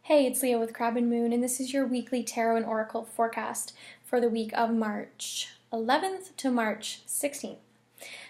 Hey, it's Leah with Crab and Moon, and this is your weekly tarot and oracle forecast for the week of March 11th to March 16th.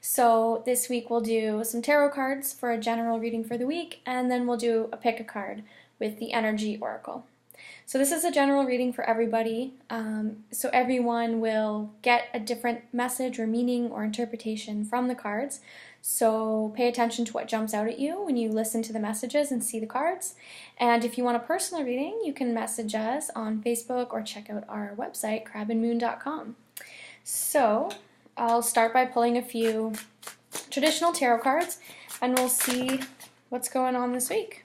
So this week we'll do some tarot cards for a general reading for the week, and then we'll do a pick a card with the energy oracle. So this is a general reading for everybody, so everyone will get a different message or meaning or interpretation from the cards. So pay attention to what jumps out at you when you listen to the messages and see the cards. And if you want a personal reading, you can message us on Facebook or check out our website, crabandmoon.com. So I'll start by pulling a few traditional tarot cards, and we'll see what's going on this week.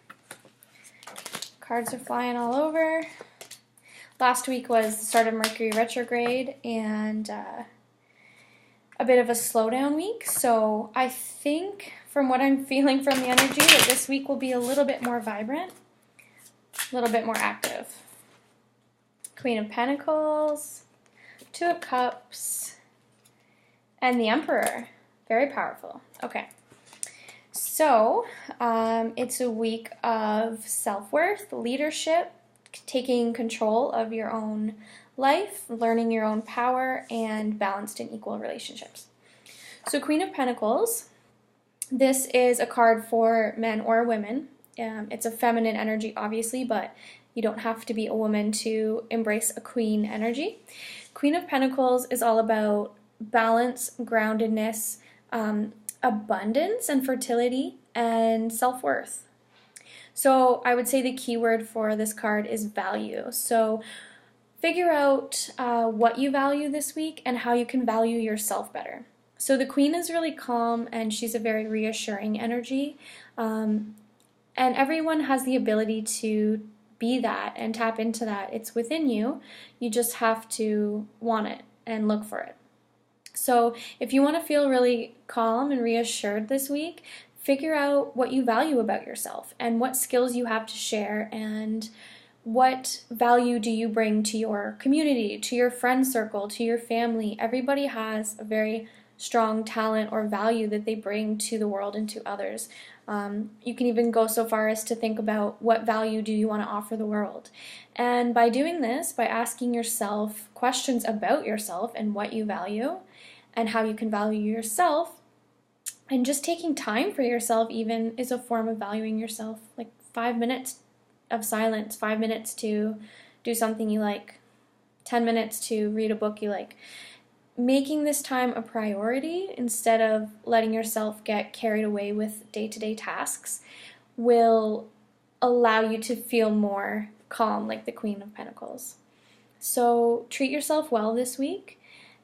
Cards are flying all over. Last week was the start of Mercury retrograde and a bit of a slowdown week. So I think from what I'm feeling from the energy that this week will be a little bit more vibrant, a little bit more active. Queen of Pentacles, Two of Cups, and the Emperor. Very powerful. Okay. So, it's a week of self-worth, leadership, taking control of your own life, learning your own power, and balanced and equal relationships. So, Queen of Pentacles, this is a card for men or women. It's a feminine energy, obviously, but you don't have to be a woman to embrace a queen energy. Queen of Pentacles is all about balance, groundedness, abundance and fertility, and self-worth. So I would say the key word for this card is value. So figure out what you value this week and how you can value yourself better. So the Queen is really calm and she's a very reassuring energy. And everyone has the ability to be that and tap into that. It's within you. You just have to want it and look for it. So if you want to feel really calm and reassured this week, figure out what you value about yourself and what skills you have to share and what value do you bring to your community, to your friend circle, to your family. Everybody has a very strong talent or value that they bring to the world and to others. You can even go so far as to think about what value do you want to offer the world. And by doing this, by asking yourself questions about yourself and what you value and how you can value yourself, and just taking time for yourself even is a form of valuing yourself. Like 5 minutes of silence, 5 minutes to do something you like, 10 minutes to read a book you like. Making this time a priority instead of letting yourself get carried away with day-to-day tasks will allow you to feel more calm, like the Queen of Pentacles. So treat yourself well this week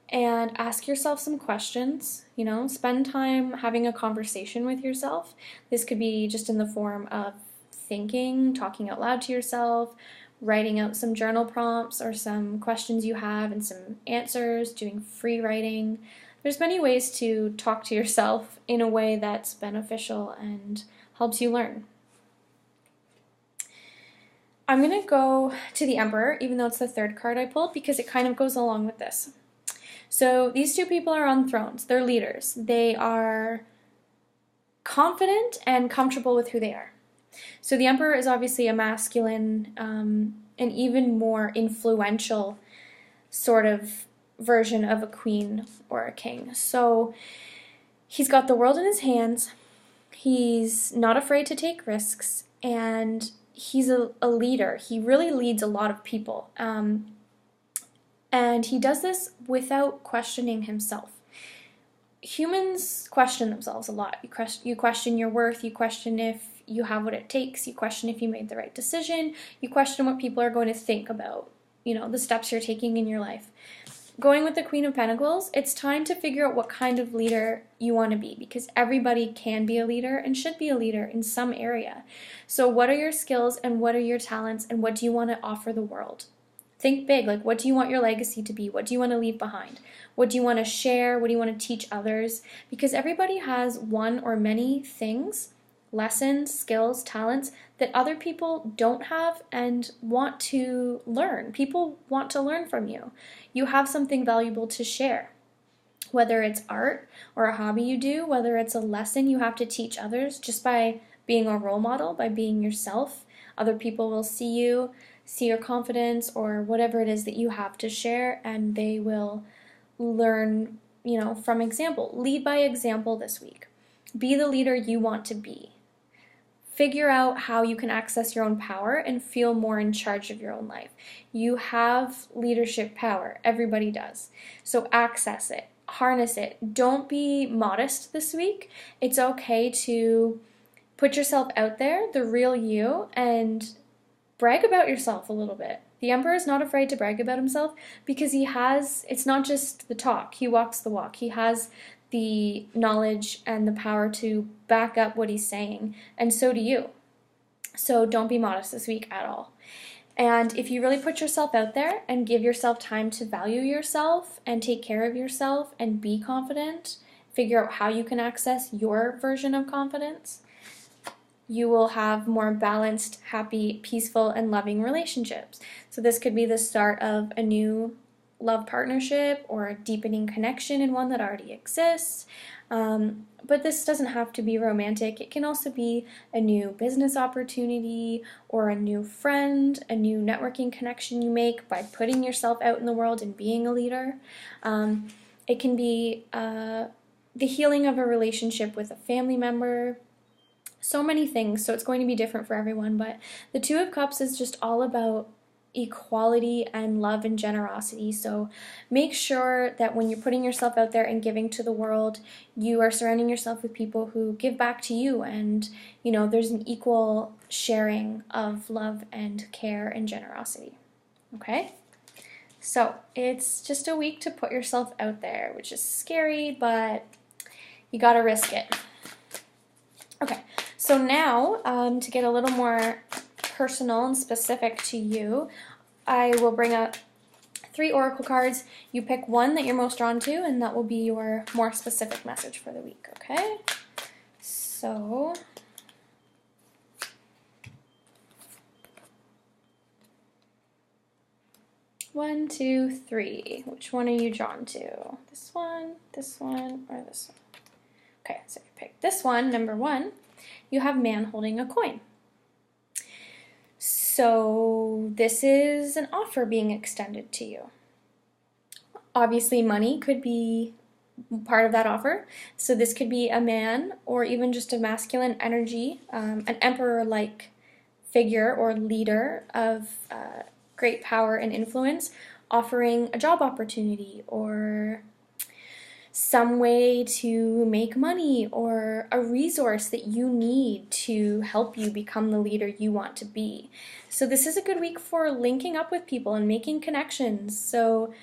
and ask yourself some questions. Spend time having a conversation with yourself. This could be just in the form of thinking, talking out loud to yourself, writing out some journal prompts or some questions you have and some answers, doing free writing. There's many ways to talk to yourself in a way that's beneficial and helps you learn. I'm going to go to the Emperor, even though it's the third card I pulled, because it kind of goes along with this. So these two people are on thrones. They're leaders. They are confident and comfortable with who they are. So the Emperor is obviously a masculine and even more influential sort of version of a queen or a king. So he's got the world in his hands. He's not afraid to take risks, and he's a leader. He really leads a lot of people. And he does this without questioning himself. Humans question themselves a lot. You question your worth. You question if you have what it takes. You question if you made the right decision. You question what people are going to think about, the steps you're taking in your life. Going with the Queen of Pentacles, it's time to figure out what kind of leader you want to be, because everybody can be a leader and should be a leader in some area. So what are your skills and what are your talents and what do you want to offer the world? Think big, like what do you want your legacy to be? What do you want to leave behind? What do you want to share? What do you want to teach others? Because everybody has one or many things, lessons, skills, talents that other people don't have and want to learn. People want to learn from you. You have something valuable to share. Whether it's art or a hobby you do, whether it's a lesson you have to teach others just by being a role model, by being yourself, Other people will see you, see your confidence or whatever it is that you have to share, and they will learn, from example. Lead by example this week. Be the leader you want to be. Figure out how you can access your own power and feel more in charge of your own life. You have leadership power. Everybody does. So access it. Harness it. Don't be modest this week. It's okay to put yourself out there, the real you, and brag about yourself a little bit. The Emperor is not afraid to brag about himself because it's not just the talk, he walks the walk. He has the knowledge and the power to back up what he's saying, and so do you. So don't be modest this week at all. And if you really put yourself out there and give yourself time to value yourself and take care of yourself and be confident, figure out how you can access your version of confidence, you will have more balanced, happy, peaceful, and loving relationships. So this could be the start of a new love partnership or a deepening connection in one that already exists. But this doesn't have to be romantic. It can also be a new business opportunity or a new friend, a new networking connection you make by putting yourself out in the world and being a leader. It can be the healing of a relationship with a family member. So many things, so it's going to be different for everyone, but the Two of Cups is just all about equality and love and generosity. So make sure that when you're putting yourself out there and giving to the world, you are surrounding yourself with people who give back to you, and there's an equal sharing of love and care and generosity. Okay? So it's just a week to put yourself out there, which is scary, but you gotta risk it. Okay, so now to get a little more personal and specific to you, I will bring up 3 oracle cards. You pick one that you're most drawn to, and that will be your more specific message for the week, okay? So, one, two, three. Which one are you drawn to? This one, or this one? Okay, so you pick this one, number 1. You have man holding a coin. So this is an offer being extended to you. Obviously, money could be part of that offer. So this could be a man or even just a masculine energy, an emperor-like figure or leader of great power and influence, offering a job opportunity or some way to make money or a resource that you need to help you become the leader you want to be. So this is a good week for linking up with people and making connections. So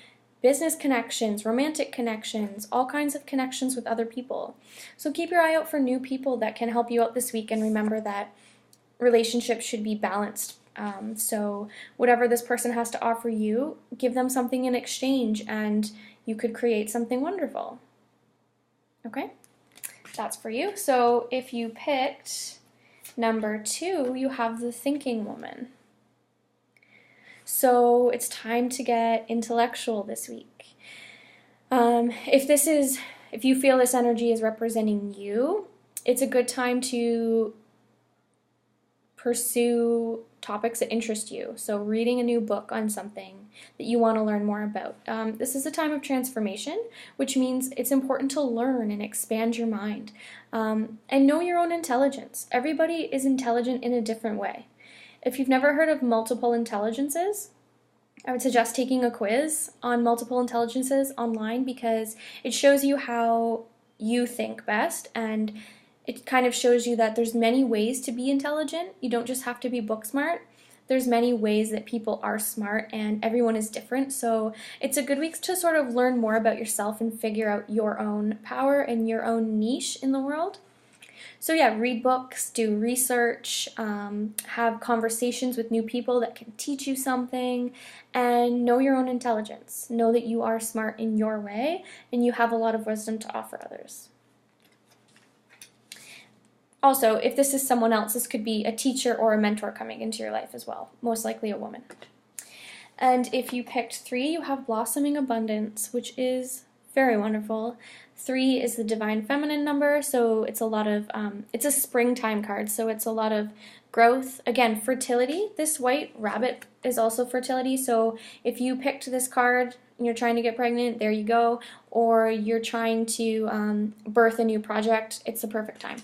business connections, romantic connections, all kinds of connections with other people. So keep your eye out for new people that can help you out this week, and remember that relationships should be balanced. So whatever this person has to offer you, give them something in exchange, and you could create something wonderful. Okay, that's for you. So if you picked number 2, you have the thinking woman. So it's time to get intellectual this week. If you feel this energy is representing you, it's a good time to pursue topics that interest you. So reading a new book on something that you want to learn more about. This is a time of transformation, which means it's important to learn and expand your mind. And know your own intelligence. Everybody is intelligent in a different way. If you've never heard of multiple intelligences, I would suggest taking a quiz on multiple intelligences online, because it shows you how you think best, and it kind of shows you that there's many ways to be intelligent. You don't just have to be book smart. There's many ways that people are smart, and everyone is different. So it's a good week to sort of learn more about yourself and figure out your own power and your own niche in the world. So yeah, read books, do research, have conversations with new people that can teach you something, and know your own intelligence. Know that you are smart in your way, and you have a lot of wisdom to offer others. Also, if this is someone else, this could be a teacher or a mentor coming into your life as well, most likely a woman. And if you picked 3, you have blossoming abundance, which is very wonderful. 3 is the divine feminine number, so it's a lot of, it's a springtime card, so it's a lot of growth, again, fertility. This white rabbit is also fertility. So if you picked this card and you're trying to get pregnant, there you go. Or you're trying to birth a new project, it's the perfect time.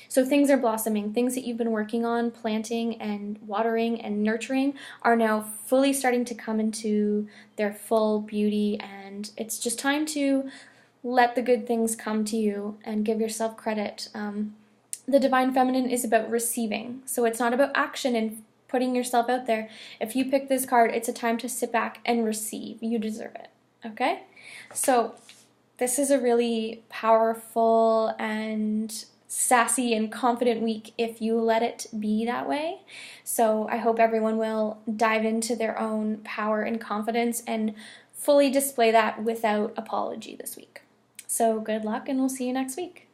So things are blossoming. Things that you've been working on, planting and watering and nurturing, are now fully starting to come into their full beauty, and it's just time to let the good things come to you and give yourself credit. The Divine Feminine is about receiving, so it's not about action and putting yourself out there. If you pick this card, it's a time to sit back and receive. You deserve it, okay? So this is a really powerful and sassy and confident week if you let it be that way. So I hope everyone will dive into their own power and confidence and fully display that without apology this week. So good luck, and we'll see you next week.